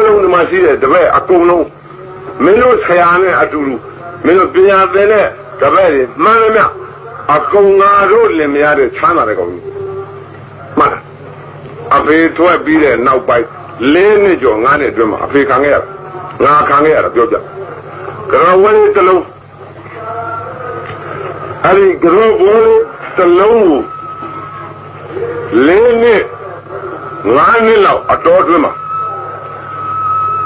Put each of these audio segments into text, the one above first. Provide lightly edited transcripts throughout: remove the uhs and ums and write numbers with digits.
လုံးဒီမှာရှိတဲ့တပည့်အကုန်လုံးမင်းတို့ဆရာနဲ့အတူတူမင်းတို့ပညာသင်တဲ့တပည့်တွေမှန်တယ်မြအကုန်ငါတို့လင်မရတဲ့ချမ်းသာတဲ့ကောင်ကြီးမှန်အဖေထွက်ပြီးတဲ့နောက်ပိုင်း၄နှစ်ကျော်၅နှစ်အတွင်းမှာအဖေခံခဲ့ရတာငါခံခဲ့ရတာပြောပြကရဝလေးတစ်လုံးအဲ့ဒီကရဝလေးတစ်လုံးကို၄နှစ်၅နှစ်လောက်အတော်အတွင်းမှာ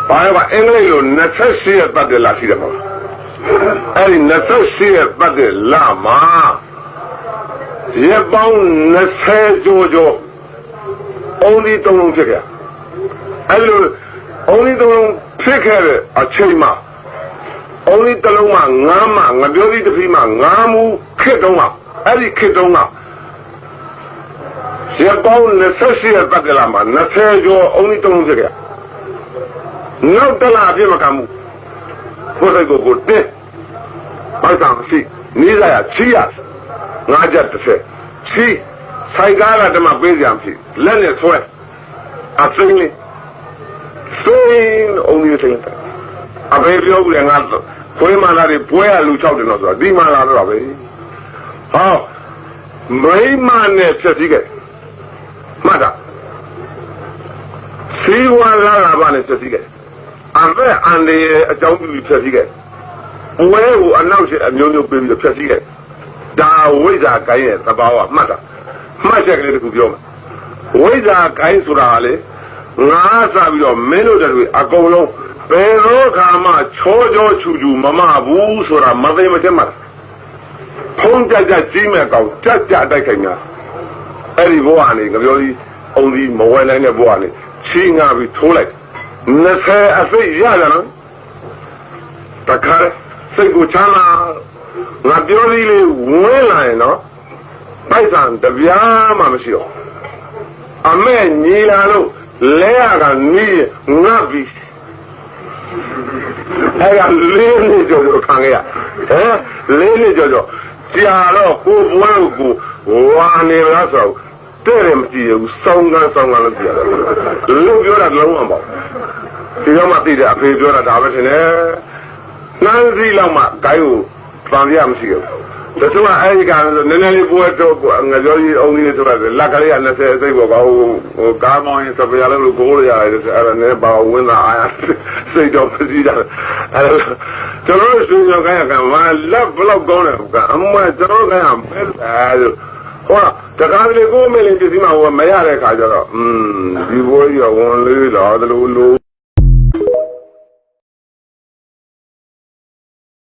ဘာလဲကအင်္ဂလိပ်လို28ရက်ပတ်တယ်လာရှိတယ်မဟုတ်အဲ့ဒီ28ရက်ပတ်တယ်လာမှာရက်ပေါင်း20ကျော်အုံးဒီတုံးလုံးဖြစ်ခဲ့အဲ့လိုအုံးဒီတုံးလုံးဖြစ်ခဲ့တဲ့အချိန်မှာအုံးဒီတစ်လုံးမှာငါးမှာငပြောသီးတစ်ဖီးမှာငါးမူခစ်တုံးကအဲ့ဒီခစ်တုံးကရက်ပေါင်း28ရက်ပတ်တယ်လာမှာ20ကျော်အုံးဒီတုံးလုံးဖြစ်ခဲ့နောက်တလားပြမကမှုကိုယ်စိတ်ကိုတင်းဘာသာမရှိနေရချီရငါးချက်တစ်ဆက်ချီဆိုင်ကားကတမပေးကြမရှိလက်နဲ့ဆွဲအသိင်းလေးစိန်အုံးကြီးစိန်အဖေပြောဘူးလေငါခွေးမလာတွေပွဲရလူ6တယ်တော့ဆိုတာဒီမှလာတော့ပဲဟောမိမနဲ့ဖြစ်စည်းခဲ့မှတ်တာစီဝါလာလာပါနဲ့ဖြစ်စည်းခဲ့အဖေအန်ဒီအကြောင်းပြုပြီးဖြစ်စည်းခဲ့ပွဲကိုအနောက်ရှိအမျိုးမျိုးပေးပြီးဖြစ်စည်းခဲ့ဒါဝိဇ္ဇာကိုင်းရဲ့သဘာဝမှတ်တာမှတ်ချက်ကလေးတစ်ခုပြောမယ်ဝိဇ္ဇာကိုင်းဆိုတာလေငါးစားပြီးတော့မင်းတို့တွေအကုန်လုံးဘယ်တော့ခါမှချောချောချူချူမမဘူးဆိုတာမသိမချင်းမှတ်ဖုံးကြကြကြီးမဲ့ကောင်ကြကြတိုက်ခိုင်များအဲ့ဒီဘဝကနေငပြောကြီးအုံကြီးမဝဲနိုင်တဲ့ဘဝကနေချီးငါပြီးထိုးလိုက်20အစိတ်ရတယ်နော်တခါစိတ်ကိုချမ်းသာငါပြောသေးလေးဝင်လာရင်နော်ပိုက်ဆံတပြားမှမရှိတော့အမေညီလာလို့လဲရကနီးငတ်ပြီးအဲ့ဒါလေးနှစ်ကျော်ခံခဲ့ရဟမ်လေးနှစ်ကျော်ကြာတော့ကိုဘွဲကိုဝါနေလားဆိုတော့တဲ့တယ်မကြည့်ဘူးစောင်းကန်းလို့ကြည့်ရတယ်လူပြောတာလုံးဝမပေါ့ဒီတော့မှသိတယ်အဖေပြောတာဒါပဲထင်တယ်နှမ်းစီလောက်မှဂိုင်းကိုပန်ပြမရှိဘူးတချို့ကအဲ့ဒီကနည်းနည်းလေးပွဲတော့ငကြောကြီးအုံးလေးဆိုတာလက်ကလေးက20စိတ်ပေါ့ဟိုကားမောင်းရင်စပယ်လည်းကိုလို့ရတယ်အဲ့ဒါနဲ့ပါဝင်လာအားစိတ်တော့ပစီတာအဲ့ဒါကျွန်တော်တို့ရှင်ရောကိုင်းရကမလက်ဘလောက်ကောင်းတယ်ကအမကျွန်တော်ကိုင်းရမဲတယ်ဟောတကားလေးကိုမင်းလေးပစ္စည်းမှာဟိုမရတဲ့ခါကျတော့ဒီဘိုးကြီးကဝန်လေးလာတယ်လို့